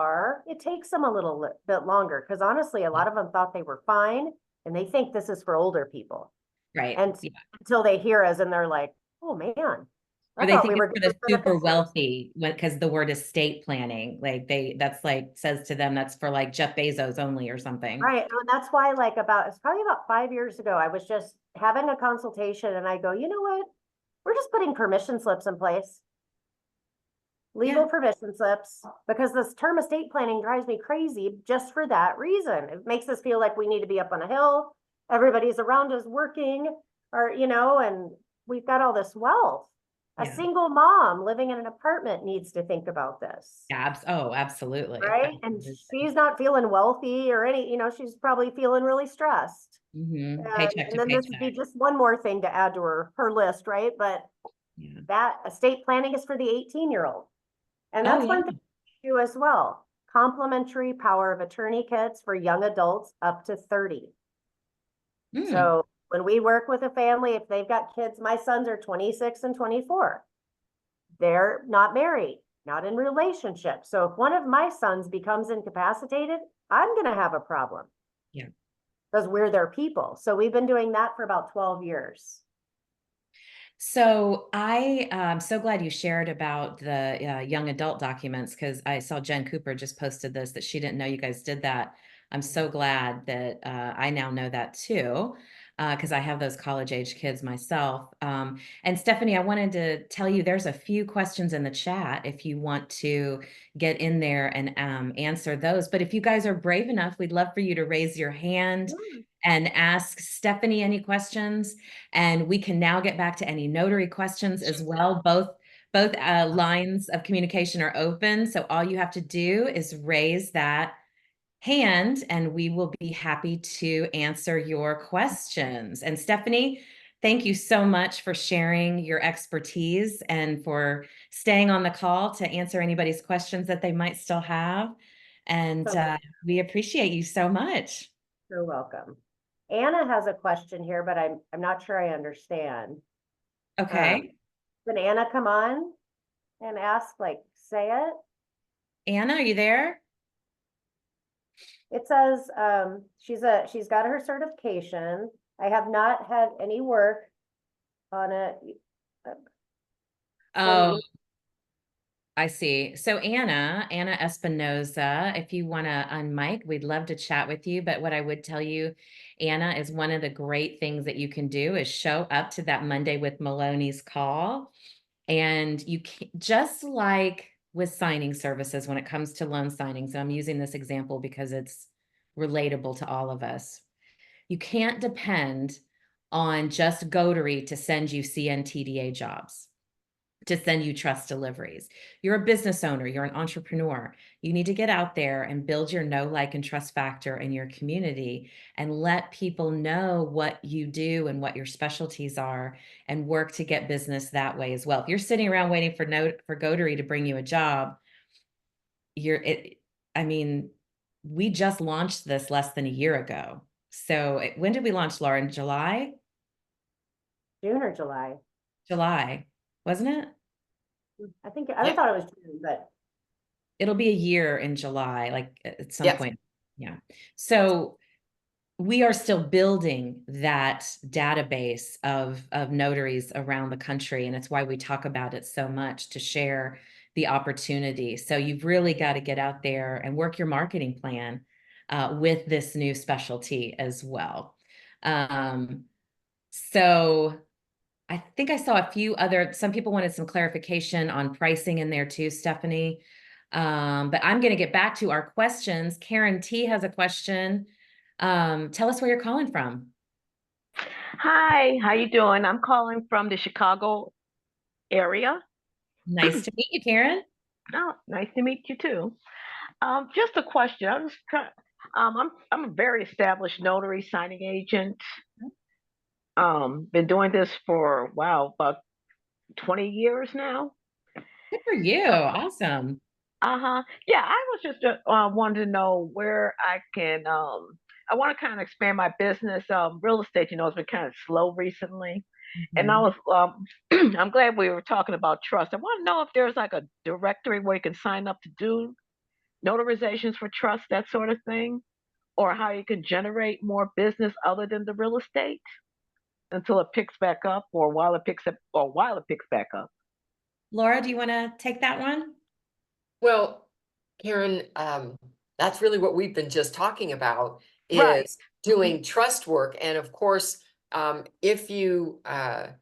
it takes them a little bit longer, because honestly, a lot of them thought they were fine and they think this is for older people. Right. And Yeah. until they hear us and they're like, oh man, Or I they thought think we were it's for the giving super benefits. wealthy because the word estate planning, like that's like says to them that's for like Jeff Bezos only or something. Right. And that's why it's probably about 5 years ago, I was just having a consultation and I go, you know what? We're just putting permission slips in place. Legal permission slips, because this term estate planning drives me crazy just for that reason. It makes us feel like we need to be up on a hill. Everybody's around us working, and we've got all this wealth. A Yeah. single mom living in an apartment needs to think about this. Yeah. Oh, absolutely. Right. And she's not feeling wealthy or she's probably feeling really stressed. Mhm. Paycheck And to then this would be paycheck. just one more thing to add to her list, right? But Yeah. that estate planning is for the 18-year-old. And Oh, that's one yeah. thing we do as well. Complimentary power of attorney kits for young adults up to 30. Mm. So when we work with a family, if they've got kids, my sons are 26 and 24. They're not married, not in relationship. So if one of my sons becomes incapacitated, I'm going to have a problem. Yeah. Because we're their people. So we've been doing that for about 12 years. So I'm so glad you shared about the young adult documents, because I saw Jen Cooper just posted this, that she didn't know you guys did that. I'm so glad that I now know that too, because I have those college age kids myself. And Stephanie, I wanted to tell you there's a few questions in the chat if you want to get in there and answer those. But if you guys are brave enough, we'd love for you to raise your hand and ask Stephanie any questions. And we can now get back to any notary questions as well. Both lines of communication are open. So all you have to do is raise that hand and we will be happy to answer your questions. And Stephanie, thank you so much for sharing your expertise and for staying on the call to answer anybody's questions that they might still have. And we appreciate you so much. You're welcome. Anna has a question here, but I'm not sure I understand. Okay. Can Anna come on and ask, say it? Anna, are you there? It says she's got her certification. I have not had any work on it. Oh, I see. So Anna Espinoza, if you want to unmic, we'd love to chat with you. But what I would tell you, Anna, is one of the great things that you can do is show up to that Monday with Maloney's call. And you can, just like with signing services, when it comes to loan signings, and I'm using this example because it's relatable to all of us. You can't depend on just Notary to send you CNTDA jobs, to send you trust deliveries. You're a business owner, you're an entrepreneur. You need to get out there and build your know, like, and trust factor in your community and let people know what you do and what your specialties are and work to get business that way as well. If you're sitting around waiting for Notary to bring you a job, we just launched this less than a year ago. So when did we launch, Laura? In July? June or July. July, wasn't it? I think, Yeah. thought it was June, but It'll be a year in July, like at some Yes. point. Yeah. So we are still building that database of notaries around the country. And it's why we talk about it so much, to share the opportunity. So you've really got to get out there and work your marketing plan with this new specialty as well. So I think I saw a few some people wanted some clarification on pricing in there too, Stephanie. But I'm going to get back to our questions. Karen T has a question. Tell us where you're calling from. Hi, how you doing? I'm calling from the Chicago area. Nice to meet you, Karen. Oh, nice to meet you too. Just a question. I'm a very established notary signing agent. Been doing this for wow, about 20 years now. Good for you. Awesome. Yeah, I was just wanted to know where I can I want to kind of expand my business. Real estate, it's been kind of slow recently. And I Mhm. was I'm glad we were talking about trust. I want to know if there's like a directory where you can sign up to do notarizations for trust, that sort of thing, or how you can generate more business other than the real estate until it picks back up, or while it picks up, or while it picks back up. Laura, do you want to take that one? Well, Karen, that's really what we've been just talking about, Right. is doing trust work. And of course, if you are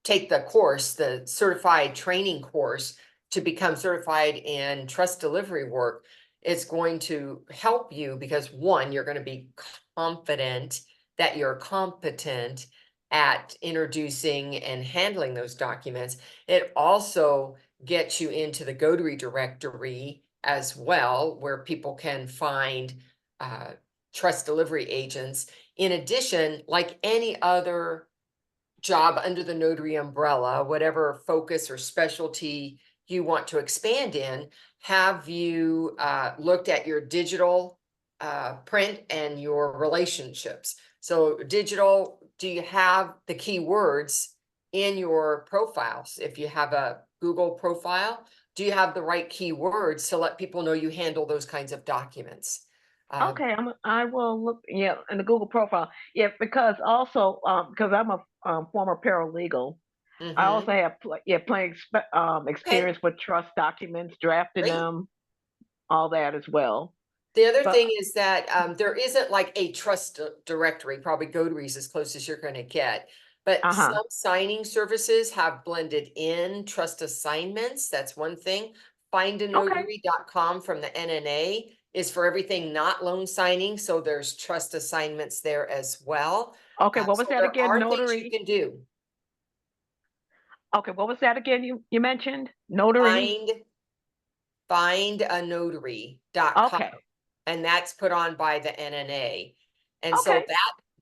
take the course, the certified training course to become certified in trust delivery work, it's going to help you because one, you're going to be confident that you're competent at introducing and handling those documents. It also gets you into the Notary directory as well, where people can find trust delivery agents. In addition, like any other job under the notary umbrella, whatever focus or specialty you want to expand in, have you looked at your digital print and your relationships? So digital, do you have the keywords in your profiles? If you have a Google profile, do you have the right keywords to let people know you handle those kinds of documents? Okay, I will look, yeah, in the Google profile. Yeah, because also because I'm a former paralegal. I also have plenty experience with trust documents, drafting Great. them, all that as well. The other But thing is that there isn't like a trust directory, probably Notary is as close as you're going to get. But some signing services have blended in trust assignments. That's one thing. Findanotary.com from the NNA is for everything not loan signing. So there's trust assignments there as well. okay, what was so that there again? are things you Notary. can do. Okay, what was that again? You mentioned notary. Findanotary.com. Okay. And that's put on by the NNA. And so Okay.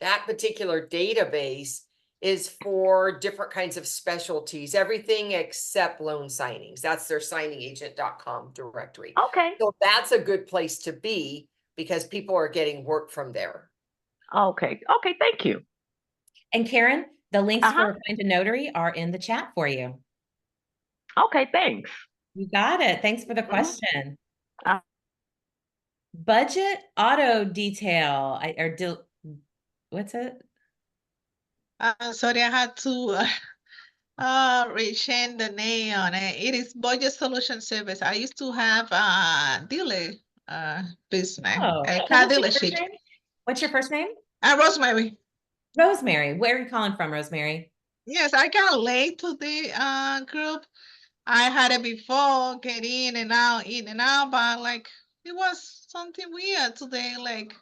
that particular database is for different kinds of specialties, everything except loan signings. That's their signingagent.com directory. Okay. So that's a good place to be because people are getting work from there. Okay. Okay. Thank you. And Karen, the links for Find a Notary are in the chat for you. Okay. Thanks. You got it. Thanks for the question. Uh, Budget auto detail. What's it? Sorry, I had to rechange the name on it. It is Budget Solution Service. I used to have a dealer business, Oh, a so car what's your first dealership. name? What's your first name? Rosemary. Rosemary. Where are you calling from, Rosemary? Yes, I got late to the group. I had it before, get in and out, but like it was something weird today. Like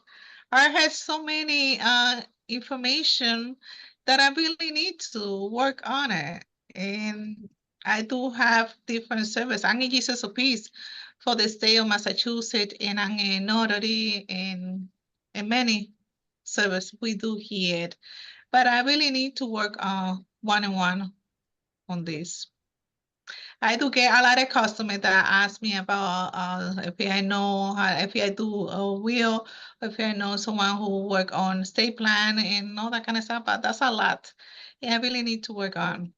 I had so many information that I really need to work on it. And I do have different service. I'm a Jesus of Peace for the state of Massachusetts, and I'm a notary and many service we do here. But I really need to work one-on-one on this. I do get a lot of customers that ask me about if I know how, if I do a will, if I know someone who work on estate plan and all that kind of stuff. But that's a lot. Yeah, I really need to work on.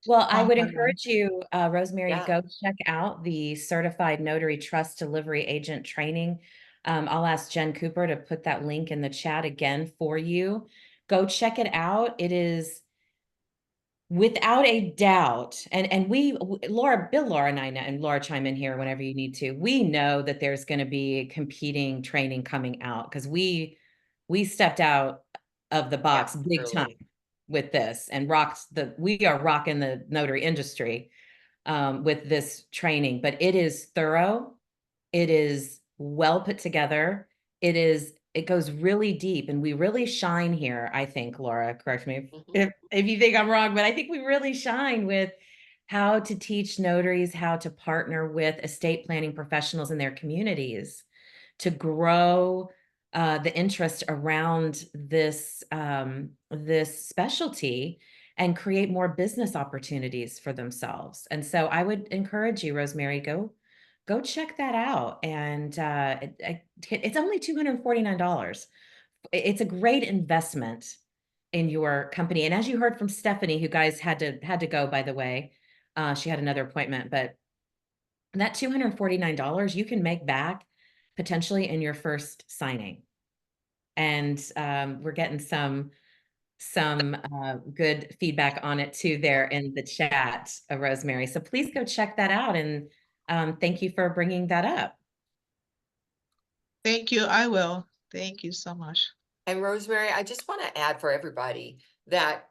Well, I would on that. encourage you, Rosemary, to Yeah. go check out the Certified Notary Trust Delivery Agent Training. I'll ask Jen Cooper to put that link in the chat again for you. Go check it out. It is without a doubt, and Laura, Bill, Laura, and I know, and Laura, chime in here whenever you need to. We know that there's going to be competing training coming out because we stepped out of the box big early. time with this and we are rocking the notary industry with this training, but it is thorough. It is well put together. It goes really deep, and we really shine here, I think, Laura, correct me if you think I'm wrong, but I think we really shine with how to teach notaries how to partner with estate planning professionals in their communities to grow the interest around this this specialty and create more business opportunities for themselves. And so I would encourage you, Rosemary, go check that out. And it's only $249. It's a great investment in your company. And as you heard from Stephanie, who guys had to go, by the way, she had another appointment, but that $249 you can make back potentially in your first signing. And we're getting some good feedback on it too there in the chat, Rosemary. So please go check that out. And thank you for bringing that up. Thank you. I will. Thank you so much. And Rosemary, I just want to add for everybody that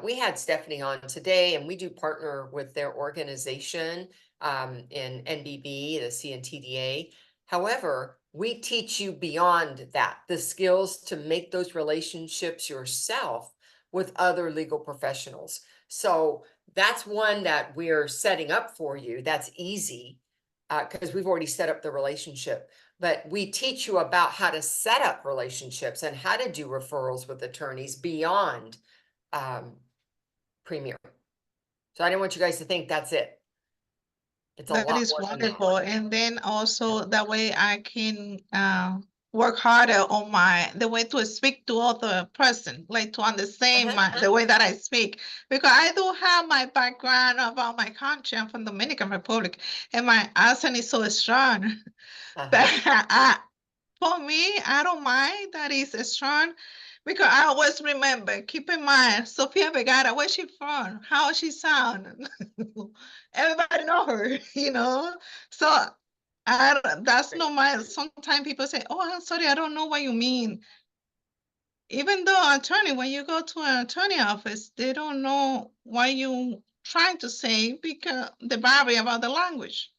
we had Stephanie on today, and we do partner with their organization in NBB, the CNTDA. However, we teach you beyond that, the skills to make those relationships yourself with other legal professionals. So that's one that we're setting up for you. That's easy because we've already set up the relationship. But we teach you about how to set up relationships and how to do referrals with attorneys beyond Premier. So I didn't want you guys to think that's it. It's a That lot is more than that. wonderful. And then also that way I can work harder on the way to speak to other person, like to understand the way that I speak. Because I do have my background about my country. I'm from Dominican Republic, and my accent is so strong that for me, I don't mind that it's strong, because I always remember, keep in mind, Sofia Vergara, where's she from? How she sound? Everybody know her, you know? So that's not my, sometimes people say, oh, I'm sorry, I don't know what you mean. Even though attorney, when you go to an attorney office, they don't know what you trying to say because the barrier about the language.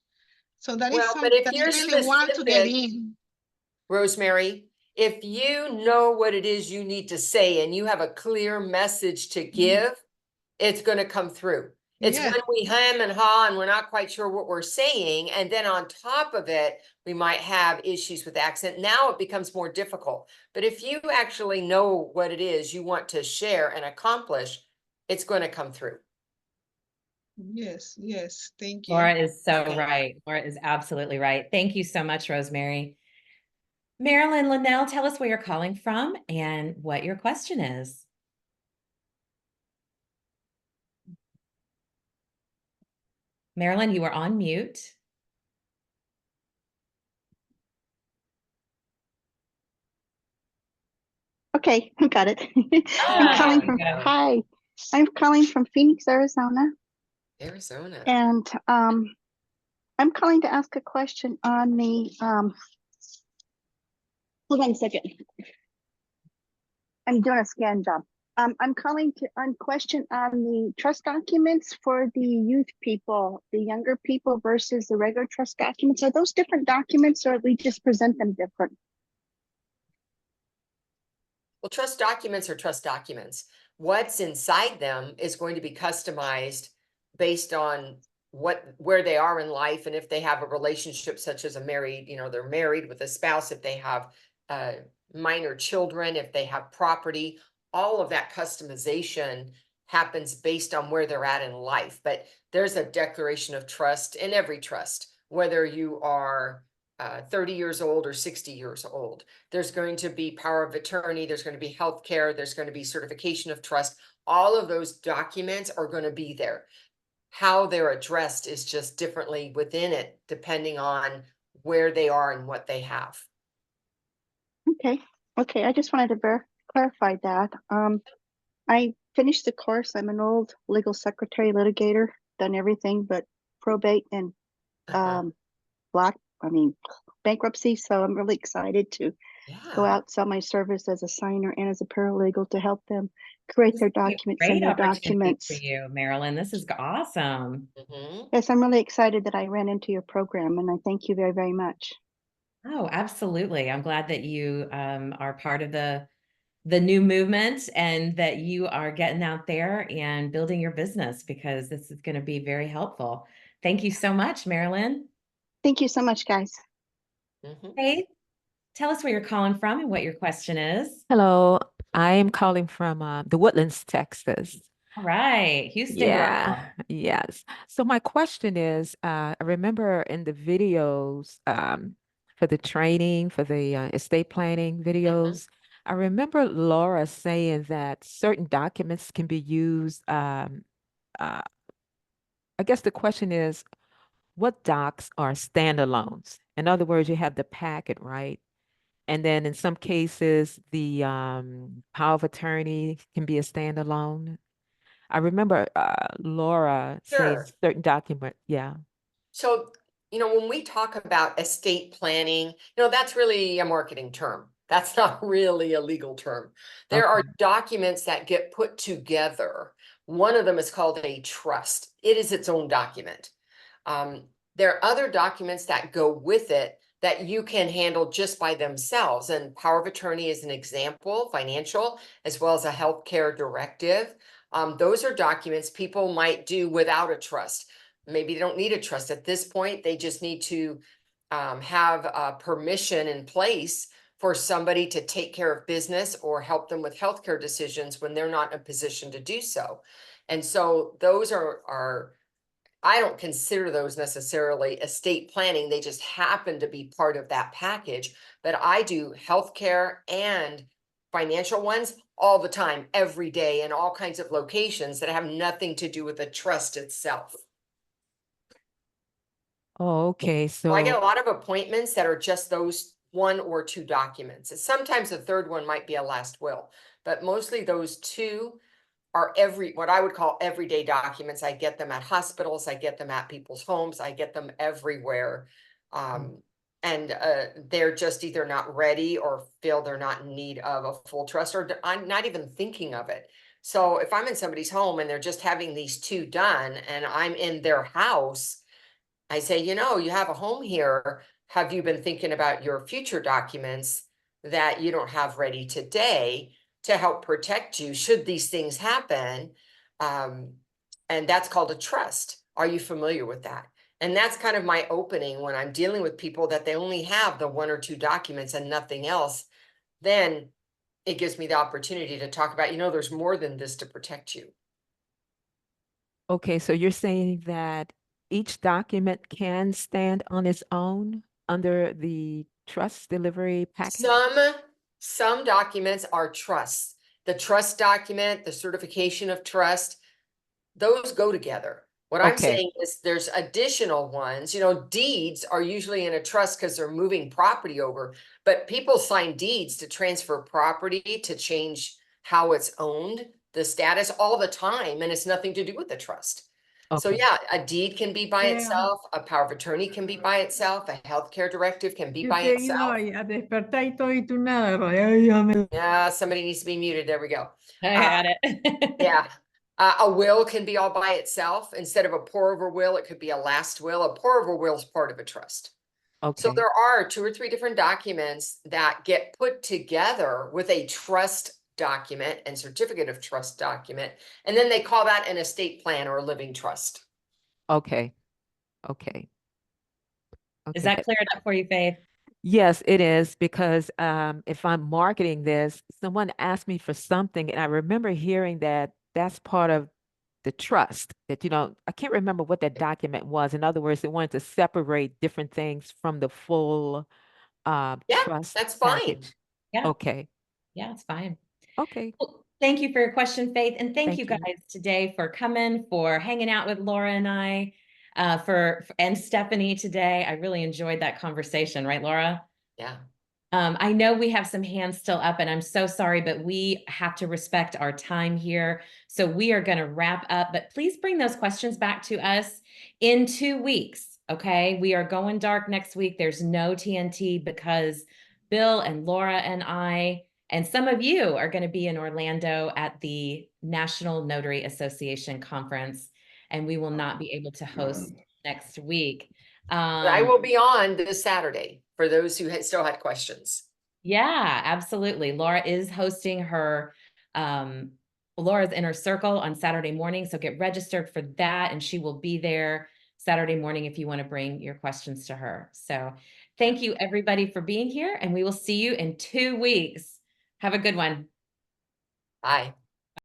So that is Well, but something if that I you're really want to get specific, in. Rosemary, if you know what it is you need to say and you have a clear message to give, it's going to come through. It's Yes. when we hem and haw and we're not quite sure what we're saying. And then on top of it, we might have issues with accent. Now it becomes more difficult. But if you actually know what it is you want to share and accomplish, it's going to come through. Yes, yes. Thank you. Laura is so right. Laura is absolutely right. Thank you so much, Rosemary. Marilyn Linnell, tell us where you're calling from and what your question is. Marilyn, you are on mute. Okay, I got it. Hi, I'm calling from Phoenix, Arizona. Arizona. And I'm calling to ask a question on the, hold on a second. I'm doing a scan job. I'm calling on question on the trust documents for the youth people, the younger people versus the regular trust documents. Are those different documents, or we just present them different? Well, trust documents are trust documents. What's inside them is going to be customized based on where they are in life, and if they have a relationship such as a married, they're married with a spouse, if they have minor children, if they have property, all of that customization happens based on where they're at in life. But there's a declaration of trust in every trust, whether you are 30 years old or 60 years old. There's going to be power of attorney, there's going to be healthcare, there's going to be certification of trust. All of those documents are going to be there. How they're addressed is just differently within it, depending on where they are and what they have. Okay, okay, I just wanted to clarify that. I finished the course. I'm an old legal secretary litigator, done everything but probate and bankruptcy. So I'm really excited to go Yeah. out, sell my service as a signer and as a paralegal to help them create This their would be a documents and great their opportunity documents. for you, Marilyn. This is awesome. Yes, I'm really excited that I ran into your program, and I thank you very, very much. Oh, absolutely. I'm glad that you are part of the new movement and that you are getting out there and building your business, because this is going to be very helpful. Thank you so much, Marilyn. Thank you so much, guys. Hey, tell us where you're calling from and what your question is. Hello, I am calling from the Woodlands, Texas. All right, Houston Yeah, girl. yes. So my question is, I remember in the videos for the training, for the estate planning videos, I remember Laura saying that certain documents can be used. Uh, I guess the question is, what docs are standalones? In other words, you have the packet, right? And then in some cases, the power of attorney can be a standalone. I remember Laura saying Sure. certain document. Yeah. So, when we talk about estate planning, that's really a marketing term. That's not really a legal term. There are Okay. documents that get put together. One of them is called a trust. It is its own document. There are other documents that go with it that you can handle just by themselves. And power of attorney is an example, financial, as well as a healthcare directive. Those are documents people might do without a trust. Maybe they don't need a trust at this point. They just need to have permission in place for somebody to take care of business or help them with healthcare decisions when they're not in a position to do so. And so those are I don't consider those necessarily estate planning. They just happen to be part of that package. But I do healthcare and financial ones all the time, every day, in all kinds of locations that have nothing to do with the trust itself. Oh, okay. So I get a So, lot of appointments that are just those one or two documents. And sometimes the third one might be a last will, but mostly those two are what I would call everyday documents. I get them at hospitals, I get them at people's homes, I get them everywhere. And they're just either not ready or feel they're not in need of a full trust, or I'm not even thinking of it. So if I'm in somebody's home and they're just having these two done and I'm in their house, I say, you have a home here. Have you been thinking about your future documents that you don't have ready today to help protect you should these things happen? And that's called a trust. Are you familiar with that? And that's kind of my opening when I'm dealing with people that they only have the one or two documents and nothing else. Then it gives me the opportunity to talk about, there's more than this to protect you. okay. So you're saying that each document can stand on its own under the trust delivery package? Some documents are trusts. The trust document, the certification of trust, those go together. What I'm Okay. saying is there's additional ones. Deeds are usually in a trust because they're moving property over, but people sign deeds to transfer property, to change how it's owned, the status, all the time, and it's nothing to do with the trust. So Okay. yeah, a deed can be by itself, a power of attorney can be by itself, a healthcare directive can be Yo by te iba itself. a despertar y todo y tú nada, Raya, ya me- Yeah, somebody needs to be muted. There we go. I got it. Yeah. A will can be all by itself. Instead of a pour over will, it could be a last will. A pour over will is part of a trust. So Okay. there are 2 or 3 different documents that get put together with a trust document and certificate of trust document. And then they call that an estate plan or a living trust. Okay. Okay. Is Okay. that cleared up for you, Faith? Yes, it is, because if I'm marketing this, someone asked me for something, and I remember hearing that that's part of the trust that, I can't remember what that document was. In other words, they wanted to separate different things from the full Yeah, trust that's fine. package. Yeah. Okay. Yeah, it's fine. Okay. Well, thank you for your question, Faith. And thank you Thank guys you. today for coming, for hanging out with Laura and I, and Stephanie today. I really enjoyed that conversation, right, Laura? Yeah. I know we have some hands still up, and I'm so sorry, but we have to respect our time here. So we are going to wrap up, but please bring those questions back to us in 2 weeks. Okay. We are going dark next week. There's no TNT because Bill and Laura and I, and some of you are going to be in Orlando at the National Notary Association conference, and we will not be able to host next week. But I will be on this Saturday for those who still had questions. Yeah, absolutely. Laura is hosting her, Laura's Inner Circle on Saturday morning. So get registered for that. And she will be there Saturday morning if you want to bring your questions to her. So thank you everybody for being here, and we will see you in 2 weeks. Have a good one. Bye.